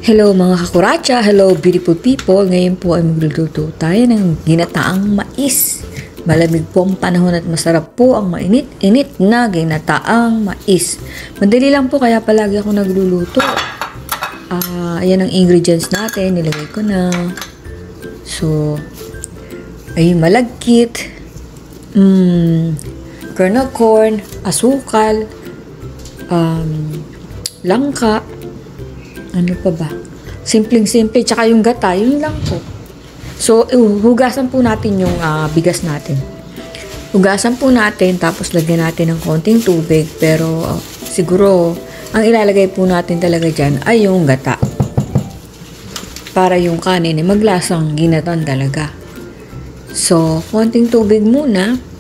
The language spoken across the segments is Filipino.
Hello mga kakuratsa, hello beautiful people. Ngayon po ay magluluto tayo ng ginataang mais. Malamig po ang panahon at masarap po ang mainit-init na ginataang mais. Madali lang po kaya palagi ako nagluluto. Ayan ang ingredients natin, nilagay ko na. So, ay malagkit, kernel corn, asukal, langka, ano pa ba? Simpleng-simple. Tsaka yung gata, yun lang po. So, hugasan po natin yung bigas natin. Hugasan po natin, tapos lagyan natin ng konting tubig. Pero, siguro, ang ilalagay po natin talaga dyan ay yung gata. Para yung kanin ay maglasang ginatan talaga. So, konting tubig muna.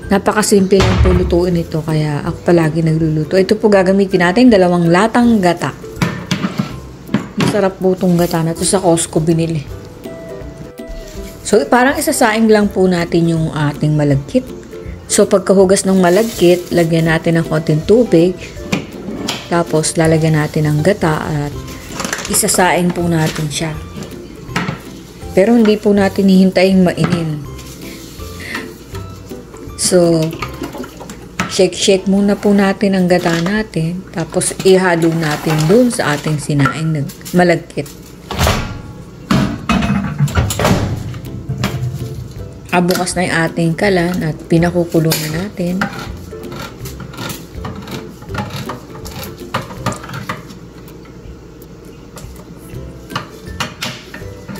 Napakasimple lang po lutuin ito, kaya ako palagi nagluluto. Ito po gagamitin natin 2 latang gata. Masarap po itong gata na ito, sa Costco binili. So parang isasaing lang po natin yung ating malagkit. So pagkahugas ng malagkit, lagyan natin ng konting tubig. Tapos lalagyan natin ng gata at isasaing po natin siya. Pero hindi po natin hihintayin mainin. So, shake muna po natin ang gata natin. Tapos, ihalo natin dun sa ating sinaing na malagkit. Bukas na yung ating kalan at pinakukulo na natin.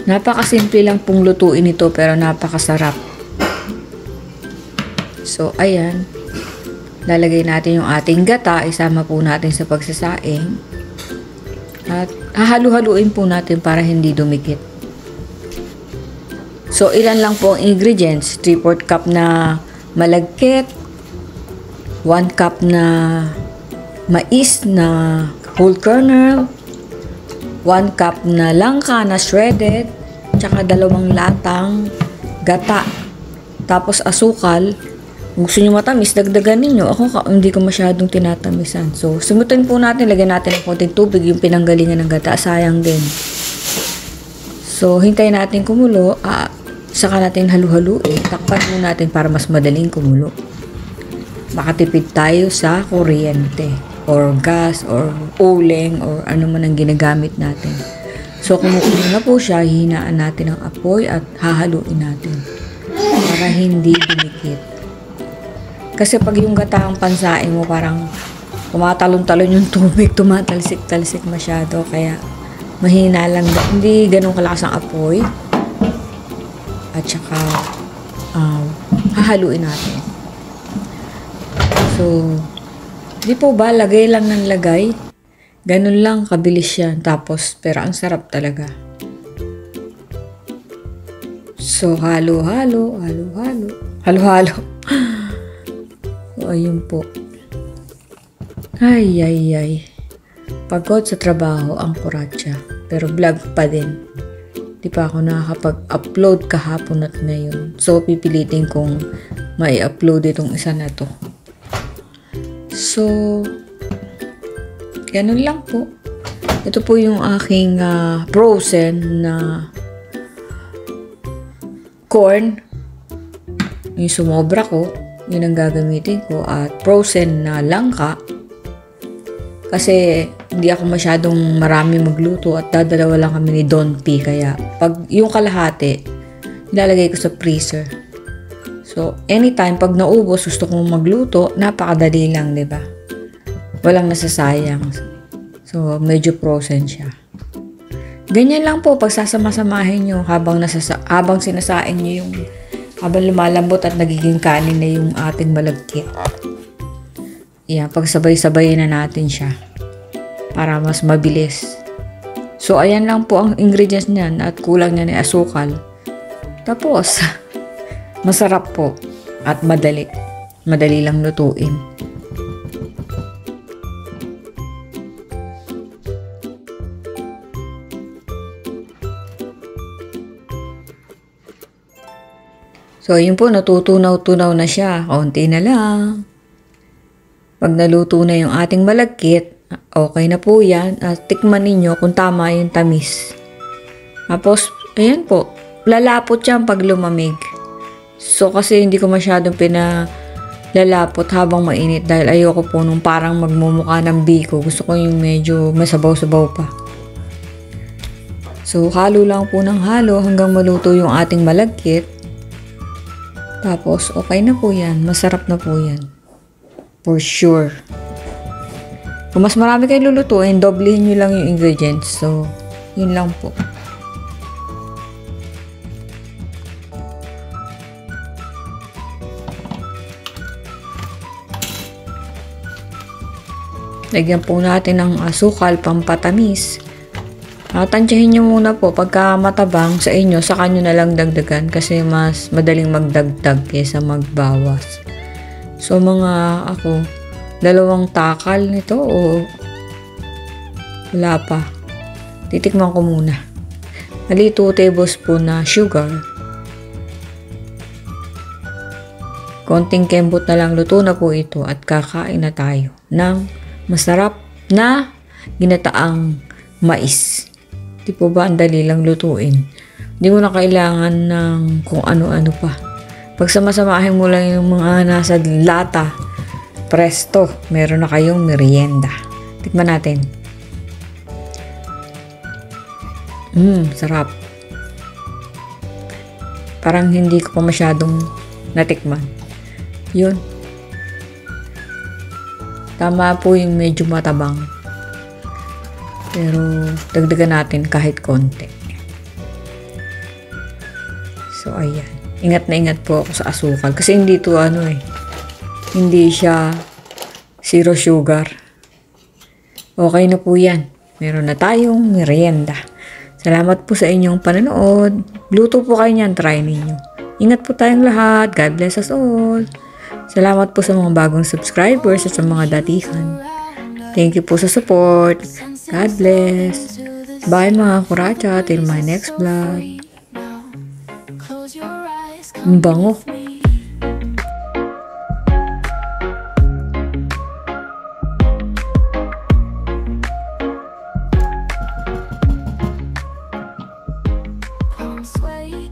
Napakasimple lang pong lutuin ito pero napakasarap. So, ayan. Lalagay natin yung ating gata. Isama po natin sa pagsasaing. At hahalu-haluin po natin para hindi dumikit. So, ilan lang po ang ingredients. 3/4 cup na malagkit. 1 cup na mais na whole kernel. 1 cup na langka na shredded. Tsaka 2 latang gata. Tapos asukal. Kung gusto nyo matamis, dagdagan ninyo. Ako, hindi ko masyadong tinatamisan. So, sumutin po natin. Lagyan natin ng konting tubig. Yung pinanggalingan ng gata, sayang din. So, hintayin natin kumulo. Saka natin halu-haluin. Takpan mo natin para mas madaling kumulo. Makatipid tayo sa kuryente. Or gas, or uling, or ano man ang ginagamit natin. So, kumukulo na po siya. Hihinaan natin ang apoy at hahaluin natin. Para hindi dumikit. Kasi pag yung gata ang pansain mo, parang tumatalon-talon yung tubig, tumatalsik-talsik masyado. Kaya mahina lang, hindi ganun kalakas ang apoy. At saka hahaluin natin. So, di po ba, lagay lang ng lagay. Ganun lang, kabilis yan. Tapos, pero ang sarap talaga. So, halo-halo. So, ayun po. Ay. Pagod sa trabaho ang kuratsa. Pero vlog pa din. Di pa ako nakakapag-upload kahapon at ngayon. So, pipilitin kong mai-upload itong isa na to. So, ganun lang po. Ito po yung aking frozen na corn. Yung sumobra ko. Yun ang gagamitin ko. At frozen na langka. Kasi hindi ako masyadong marami magluto at dadalawa lang kami ni Don P. Kaya pag yung kalahati, ilalagay ko sa freezer. So, anytime pag naubos, gusto kong magluto, napakadali lang, di ba? Walang nasasayang. So, medyo frozen siya. Ganyan lang po pag sasama-samahin nyo habang sinasain nyo yung habang lumalambot at nagiging kanin na yung ating malagkit. Yan, pagsabay-sabayin na natin siya para mas mabilis. So, ayan lang po ang ingredients niyan at kulang niya ni asukal. Tapos, masarap po at madali. Madali lang lutuin. So, yun po, natutunaw-tunaw na siya. Konti na lang. Pag naluto na yung ating malagkit, okay na po yan. At tikman ninyo kung tama yung tamis. Tapos, ayan po, lalapot yan pag lumamig. So, kasi hindi ko masyadong lalapot habang mainit dahil ayoko po nung parang magmumukha ng biko. Gusto ko yung medyo masabaw-sabaw pa. So, halo lang po ng halo hanggang maluto yung ating malagkit. Tapos, okay na po yan. Masarap na po yan. For sure. Kung mas marami kayo lulutuin, doblehin nyo lang yung ingredients. So, yun lang po. Lagyan po natin ng asukal, pampatamis. Tansyahin nyo muna po. Pagka matabang sa inyo, saka nyo na lang dagdagan kasi mas madaling magdagdag kaysa magbawas. So, ako, 2 takal nito o wala pa. Titikman ko muna. 2 tablespoon na sugar. Konting kembot na lang, luto na po ito at kakain na tayo ng masarap na ginataang mais. Di po ba ang dali lang lutuin? Hindi mo na kailangan ng kung ano-ano pa. Pag samasamahin mo lang yung mga nasa lata, presto, meron na kayong merienda. Tikman natin. Sarap. Parang hindi ko pa masyadong natikman. Yun. Tama po yung medyo matabang. Pero dagdagan natin kahit konti. So, ayan. Ingat na ingat po ako sa asukal. Kasi hindi to hindi siya zero sugar. Okay na po yan. Meron na tayong merienda. Salamat po sa inyong panonood. Luto po kayo niyan. Try ninyo. Ingat po tayong lahat. God bless us all. Salamat po sa mga bagong subscribers at sa mga datihan. Thank you po sa support. God bless. Bye mga kuracha. Till my next vlog. Ang bango. Sway